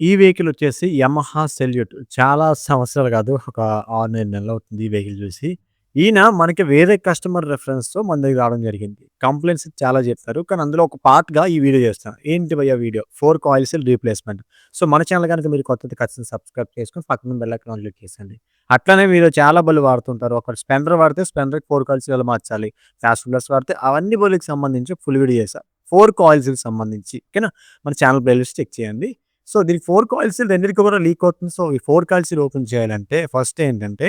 ఈ వెహికల్ వచ్చేసి Yamaha salute. చాలా సంవత్సరాలు కాదు. ఒక 6, 7 నెలలవుతుంది ఈ వెహికల్ చూసి. ఈయన మనకి వేరే కస్టమర్ రిఫరెన్స్‌తో మన దగ్గరికి రావడం జరిగింది. కంప్లెయింట్స్ చాలా చెప్పారు. కానీ అందులో ఒక పార్ట్‌గా ఈ వీడియో చేస్తున్నా. ఏంటి భయ్యా video? Fork oil seal replacement. So, మన ఛానల్ గనుక మీరు కొత్తది ఖచ్చితంగా సబ్స్క్రైబ్ చేసుకొని పక్కన బెల్ ఐకాన్ క్లిక్ చేసేయండి. అట్లనే మీరు చాలా బళ్ళు వాడుతుంటారు. ఒక స్ప్లెండర్ వాడితే స్ప్లెండర్‌కి ఫోర్క్ ఆయిల్ సీల్ ఎలా మార్చాలి? ఫ్యాస్ట్ ఫుల్లర్స్ వాడితే అవన్నీ బళ్ళకి సంబంధించి ఫుల్ వీడియో చేశా. ఫోర్క్ ఆయిల్ సీల్‌కి సంబంధించి ఓకేనా? మన ఛానల్ ప్లేలిస్ట్ చెక్ చేయండి. సో, దీనికి 4 కాయిల్స్ రెండిటికి కూడా లీక్ అవుతుంది. సో, ఈ 4 కాయిల్స్ ఓపెన్ చేయాలంటే ఫస్ట్ ఏంటంటే,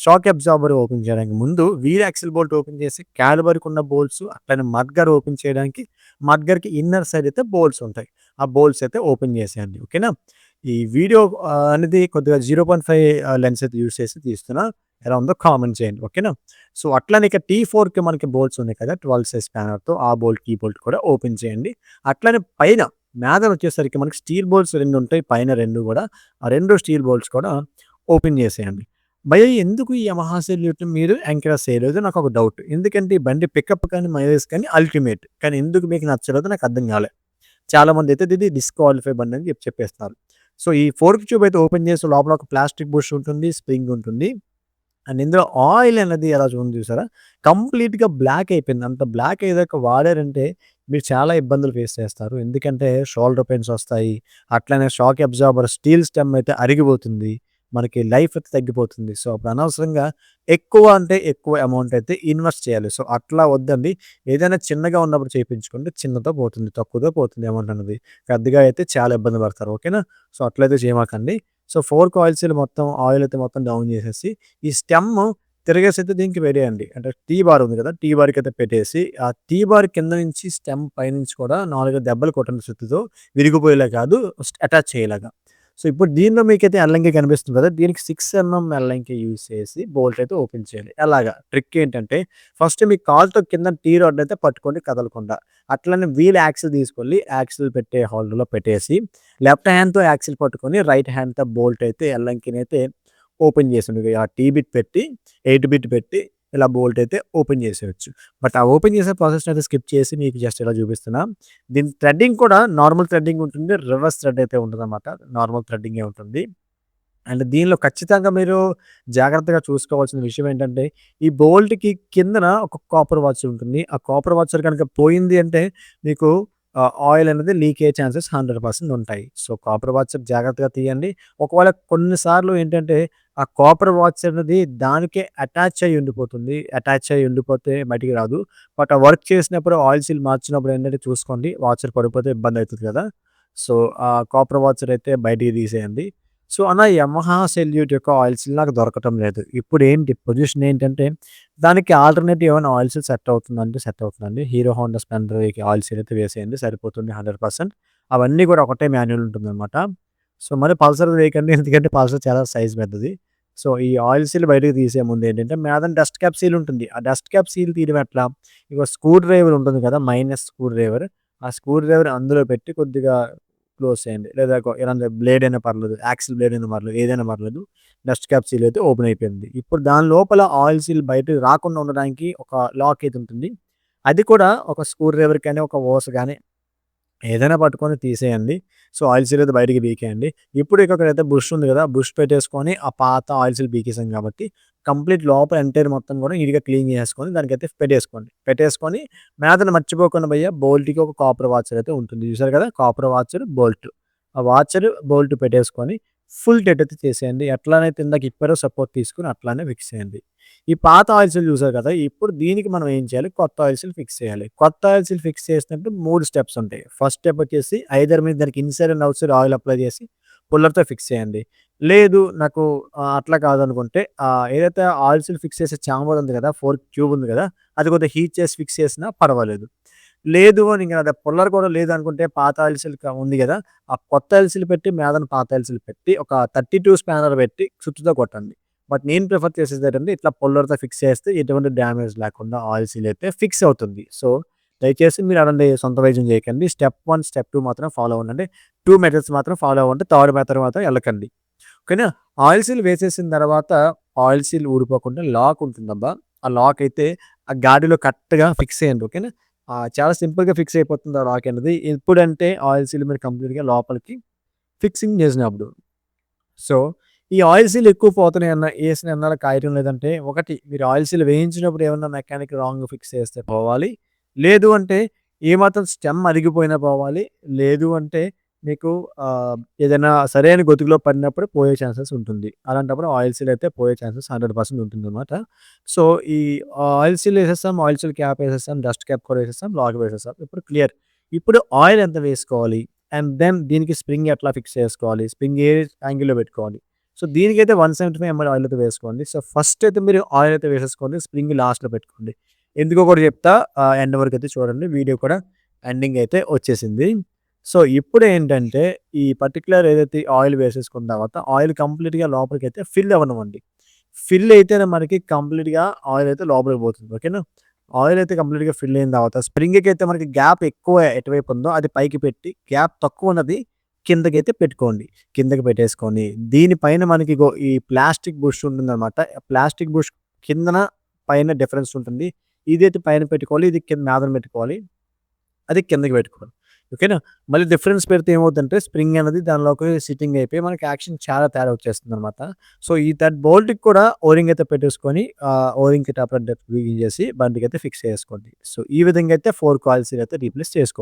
షాక్ అబ్జార్బర్ ఓపెన్ చేయడానికి ముందు వీల్ యాక్సిల్ బోల్ట్ ఓపెన్ చేసి క్యాలిబర్‌కున్న బోల్ట్స్ అట్లనే మడ్గార్ ఓపెన్ చేయడానికి మడ్గార్‌కి ఇన్నర్ సైడ్ అయితే బోల్ట్స్ ఉంటాయి. ఆ బోల్ట్స్ అయితే ఓపెన్ చేసేయండి. ఓకేనా? ఈ వీడియో అనేది కొద్దిగా 0.5 లెన్స్ అయితే యూజ్ చేసి తీస్తున్నా. ఎలా ఉందో కామెంట్ చేయండి. ఓకేనా? సో, అట్లనే ఇక T4కి మనకి బోల్ట్స్ ఉన్నాయి కదా! 12 సైజ్ స్పానర్‌తో ఆ బోల్ట్, ఈ బోల్ట్ కూడా ఓపెన్ చేయండి. అట్లనే పైన మీదనొచ్చేసరికి మనకి స్టీల్ బోల్ట్స్ 2 ఉంటాయి. పైన 2 గూడా. ఆ 2 స్టీల్ బోల్ట్స్ కూడా ఓపెన్ చేసేయండి. భయ్యా ఎందుకు ఈ యమహా సెల్యూట్‌ని మీరు ఎంకరేజ్ చేయలేదు నాకొక డౌట్. ఎందుకంటే ఈ బండి పికప్ కానీ, మైలేజ్ కానీ అల్టిమేట్. కానీ ఎందుకు మీకు నచ్చలేదో నాకు అర్థం కాలే. చాలామందైతే ఇది డిస్‌క్వాలిఫై బండి అని చెప్పేస్తున్నారు. సో, ఈ ఫోర్క్ ట్యూబ్ అయితే ఓపెన్ చేసి లోపల ఒక ప్లాస్టిక్ బుష్ ఉంటుంది. స్ప్రింగ్ ఉంటుంది. అండ్ ఇందులో ఆయిల్ అనేది ఎలా ఉంది చూసారా? కంప్లీట్‌గా బ్లాక్ అయిపోయింది. అంత బ్లాక్ అయ్యేదాకా వాడారంటే మీరు చాలా ఇబ్బందులు ఫేస్ చేస్తారు. ఎందుకంటే షోల్డర్ పెయిన్స్ వస్తాయి. అట్లనే షాక్ అబ్జార్బర్ స్టీల్ స్టెమ్ అయితే అరిగిపోతుంది. మనకి లైఫ్ అయితే తగ్గిపోతుంది. సో, అప్పుడు అనవసరంగా ఎక్కువ అంటే ఎక్కువ అమౌంట్ అయితే ఇన్వెస్ట్ చేయాలి. సో, అట్లా వద్దండి. ఏదైనా చిన్నగా ఉన్నప్పుడు చేపించుకుంటే చిన్నతో పోతుంది. తక్కువతో పోతుంది అమౌంట్ అనేది. పెద్దగా అయితే చాలా ఇబ్బంది పడతారు. ఓకేనా? సో, అట్లయితే చేయమాకండి. సో, 4 కాయిల్స్ మొత్తం ఆయిల్ అయితే మొత్తం డౌన్ చేసేసి ఈ స్టెమ్ తిరగేసైతే దీనికి పెట్టేయండి. అంటే టీ బార్ ఉంది కదా! టీ బార్‌కైతే పెట్టేసి, ఆ టీ బార్ కింద నుంచి స్టెమ్ పైనుంచి కూడా 4 దెబ్బలు కొట్టండి సుత్తితో. విరిగిపోయేలా కాదు అటాచ్ చేయేలాగా. సో, ఇప్పుడు దీనిలో మీకైతే ఎల్లంకి కనిపిస్తుంది కదా! దీనికి 6 ఎల్లంకి యూజ్ చేసి బోల్ట్ అయితే ఓపెన్ చేయాలి. ఎలాగా? ట్రిక్ ఏంటంటే ఫస్ట్ మీ కాలుతో కింద టీ రాడ్ అయితే పట్టుకోండి కదలకుండా. అట్లనే వీల్ యాక్సిల్ తీసుకోళ్ళి యాక్సిల్ పెట్టే హోల్డర్‌లో పెట్టేసి లెఫ్ట్ హ్యాండ్‌తో యాక్సిల్ పట్టుకొని రైట్ హ్యాండ్‌తో బోల్ట్ అయితే ఎల్లంకినైతే ఓపెన్ చేసిండు. ఆ టీ బిట్ పెట్టి 8 బిట్ పెట్టి ఇలా బోల్ట్ అయితే ఓపెన్ చేసేయొచ్చు. బట్ ఆ ఓపెన్ చేసే ప్రాసెస్‌ని అయితే స్కిప్ చేసి మీకు జస్ట్ ఇలా చూపిస్తున్నా. దీని థ్రెడ్డింగ్ కూడా నార్మల్ థ్రెడ్డింగ్ ఉంటుంది. రివర్స్ థ్రెడ్ అయితే ఉండదనమాట. నార్మల్ థ్రెడ్డింగే ఉంటుంది. అండ్ దీనిలో ఖచ్చితంగా మీరు జాగ్రత్తగా చూసుకోవాల్సిన విషయం ఏంటంటే, ఈ బోల్ట్‌కి కిందన ఒక కాపర్ వాచర్ ఉంటుంది. ఆ కాపర్ వాచర్ గనుక పోయింది అంటే మీకు ఆయిల్ అనేది లీక్ అయ్యే ఛాన్సెస్ 100% ఉంటాయి. సో, కాపర్ వాచర్ జాగ్రత్తగా తీయండి. ఒకవేళ కొన్ని సార్లు ఏంటంటే, ఆ కాపర్ వాచర్ అనేది దానికే అటాచ్ అయ్యి ఉండిపోతుంది. అటాచ్ అయ్యి ఉండిపోతే బయటికి రాదు. బట్ ఆ వర్క్ చేసినప్పుడు ఆయిల్ సీల్ మార్చినప్పుడు ఏంటంటే చూసుకోండి. వాచర్ పడిపోతే ఇబ్బందయితది కదా! సో, ఆ కాపర్ వాచర్ అయితే బయటికి తీసేయండి. సో, అలా యమహా సెల్యూట్ యొక్క ఆయిల్ సీల్ నాకు దొరకటం లేదు. ఇప్పుడేంటి పొజిషన్ ఏంటంటే, దానికి ఆల్టర్‌నేటివ్ ఏమైనా ఆయిల్ సీల్ సెట్ అవుతుందంటే సెట్ అవుతుందండి. హీరో హోండా స్ప్లెండర్‌కి ఆయిల్ సీల్ అయితే వేసేయండి సరిపోతుంది 100%. అవన్నీ కూడా ఒకటే మాన్యువల్ ఉంటుందనమాట. సో, మరి పల్సర్ వేయకండి. ఎందుకంటే పల్సర్ చాలా సైజ్ పెద్దది. సో, ఈ ఆయిల్ సీల్ బయటకి తీసే ముందు ఏంటంటే, మీదన డస్ట్ క్యాప్ సీల్ ఉంటుంది. ఆ డస్ట్ క్యాప్ సీల్ తీయడం ఎట్లా? ఇగో స్క్రూ డ్రైవర్ ఉంటుంది కదా! Minus screw driver. ఆ స్క్రూ డ్రైవర్ అందులో పెట్టి కొద్దిగా క్లోజ్ చేయండి. లేదా ఇలాంటి బ్లేడ్ అయినా పర్లేదు. యాక్సిల్ బ్లేడ్ అయినా పర్లేదు. ఏదైనా పర్లేదు. డస్ట్ క్యాప్ సీల్ అయితే ఓపెన్ అయిపోయింది. ఇప్పుడు దాని లోపల ఆయిల్ సీల్ బయటకి రాకుండా ఉండడానికి ఒక లాక్ అయితే ఉంటుంది. అది కూడా ఒక స్క్రూ డ్రైవర్ కానీ, ఒక ఓస్ గాని ఏదైనా పట్టుకొని తీసేయండి. సో, ఆయిల్ సీల్ అయితే బయటికి పీకేయండి. ఇప్పుడు ఇక్కడైతే బుష్ ఉంది కదా! బుష్ పెట్టేసుకొని ఆ పాత ఆయిల్ సీల్ పీకేసాం కాబట్టి కంప్లీట్ లోపల ఎంటైర్ మొత్తం కూడా నీట్‌గా క్లీన్ చేసేసుకొని దానికైతే పెట్టేసుకోండి. పెట్టేసుకొని మీదన మర్చిపోకుండా భయ్యా బోల్ట్‌కి ఒక కాపర్ వాచర్ అయితే ఉంటుంది. చూసారు కదా! Copper washer, bolt. ఆ వాచర్, బోల్ట్ పెట్టేసుకొని ఫుల్ టైట్ అయితే చేసేయండి. ఎట్లానైతే ఇందాక ఇప్పారో సపోర్ట్ తీసుకొని అట్లానే ఫిక్స్ చేయండి. ఈ పాత ఆయిల్ సీల్ చూసారు కదా! ఇప్పుడు దీనికి మనం ఏం చేయాలి? కొత్త ఆయిల్ సీల్ ఫిక్స్ చేయాలి. కొత్త ఆయిల్ సీల్ ఫిక్స్ చేసినప్పుడు 3 స్టెప్స్ ఉంటాయి. ఫస్ట్ స్టెప్ వచ్చేసి ఐదర్ మీరు దానికి inside and outside oil apply చేసి పుల్లర్‌తో ఫిక్స్ చేయండి. లేదు నాకు అట్లా కాదనుకుంటే ఏదైతే ఆయిల్ సీల్ ఫిక్స్ చేసే చాంబర్ ఉంది కదా! ఫోర్క్ ట్యూబ్ ఉంది కదా! అది కొద్దిగా హీట్ చేసి ఫిక్స్ చేసినా పర్వాలేదు. లేదు అని ఇంక అది పుల్లర్ కూడా లేదనుకుంటే పాత ఆయిల్ సీల్ ఉంది కదా! ఆ కొత్త ఆయిల్ సీల్ పెట్టి మీదన పాత ఆయిల్ సీల్ పెట్టి ఒక 32 స్పానర్ పెట్టి సుత్తితో కొట్టండి. బట్ నేను ప్రిఫర్ చేసేదేంటంటే ఇట్లా పుల్లర్‌తో ఫిక్స్ చేస్తే ఎటువంటి డ్యామేజ్ లేకుండా ఆయిల్ సీల్ అయితే ఫిక్స్ అవుతుంది. సో, దయచేసి మీరు అలాంటి సొంత వైద్యం చేయకండి. స్టెప్ 1, స్టెప్ 2 మాత్రం ఫాలో అవ్వండి. 2 మెథడ్స్ మాత్రం ఫాలో అవ్వండి. థర్డ్ మెథడ్ మాత్రం ఎళ్ళకండి. ఓకేనా? ఆయిల్ సీల్ వేసేసిన తర్వాత ఆయిల్ సీల్ ఊడిపోకుండా లాక్ ఉంటుందబ్బా! ఆ లాక్ అయితే ఆ గాడిలో కరెక్ట్‌గా ఫిక్స్ చేయండి. ఓకేనా? చాలా సింపుల్‌గా ఫిక్స్ అయిపోతుంది ఆ లాక్ అనేది. ఎప్పుడంటే ఆయిల్ సీల్ మీరు కంప్లీట్‌గా లోపలికి ఫిక్సింగ్ చేసినప్పుడు. సో, ఈ ఆయిల్ సీల్ ఎక్కువ పోతున్నాయన్న ఏసిన ఎన్నాళ్ళకి కాయటం లేదంటే, ఒకటి మీరు ఆయిల్ సీల్ వేయించినప్పుడు ఏమన్నా మెకానిక్ రాంగ్ ఫిక్స్ చేస్తే పోవాలి. లేదు అంటే ఏమాత్రం స్టెమ్ అరిగిపోయినా పోవాలి. లేదు అంటే మీకు ఏదైనా సరైన గొతుకులో పడినప్పుడు పోయే ఛాన్సెస్ ఉంటుంది. అలాంటప్పుడు ఆయిల్ సీల్ అయితే పోయే ఛాన్సెస్ 100% ఉంటుందనమాట. సో, ఈ ఆయిల్ సీల్ ఏసేసాం, ఆయిల్ సీల్ క్యాప్ ఏసేసాం, డస్ట్ క్యాప్ కూడా ఏసేసాం, లాక్ వేసేసాం. ఇప్పుడు క్లియర్. ఇప్పుడు ఆయిల్ ఎంత వేసుకోవాలి? అండ్ దెన్ దీనికి స్ప్రింగ్ ఎట్లా ఫిక్స్ చేసుకోవాలి? స్ప్రింగ్ ఏ యాంగిల్‌లో పెట్టుకోవాలి? సో, దీనికైతే 175 ఎంఎల్ ఆయిల్ అయితే వేసుకోండి. సో, ఫస్ట్ అయితే మీరు ఆయిల్ అయితే వేసేసుకోండి. స్ప్రింగ్ లాస్ట్‌లో పెట్టుకోండి. ఎందుకో కూడా చెప్తా. ఎండ్ వరకైతే చూడండి. వీడియో కూడా ఎండింగ్ అయితే వచ్చేసింది. సో, ఇప్పుడేంటంటే ఈ పర్టిక్యులర్ ఏదైతే ఆయిల్ వేసేసుకున్న తర్వాత ఆయిల్ కంప్లీట్‌గా లోపలికైతే ఫిల్ అవ్వనివ్వండి. ఫిల్ అయితేనే మనకి కంప్లీట్‌గా ఆయిల్ అయితే లోపలికి పోతుంది. ఓకేనా? ఆయిల్ అయితే కంప్లీట్‌గా ఫిల్ అయిన తర్వాత స్ప్రింగ్‌కైతే మనకి గ్యాప్ ఎక్కువ ఎటువైపు ఉందో అది పైకి పెట్టి, గ్యాప్ తక్కువున్నది కిందకైతే పెట్టుకోండి. కిందకి పెట్టేసుకొని దీనిపైన మనకి ఇగో ఈ ప్లాస్టిక్ బుష్ ఉంటుందనమాట. ప్లాస్టిక్ బుష్ కిందన, పైన డిఫరెన్స్ ఉంటుంది. ఇదైతే పైన పెట్టుకోవాలి. ఇది కింద మీదన పెట్టుకోవాలి. అది కిందకి పెట్టుకోవాలి. ఓకేనా? మళ్ళీ డిఫరెన్స్ పెడితే ఏమవుద్దంటే స్ప్రింగ్ అనేది దానిలోకి సిట్టింగ్ అయిపోయి మనకి యాక్షన్ చాలా తేడా వచ్చేస్తుందనమాట. సో, ఈ బోల్ట్‌కి కూడా ఓరింగ్ అయితే పెట్టేసుకొని ఓరింగ్‌కి టాపర్ డెప్త్ బిగించేసి బండికైతే ఫిక్స్ చేసుకోండి. సో, ఈ విధంగా అయితే 4 కాయిల్స్ అయితే రీప్లేస్ చేసుకోవాలి.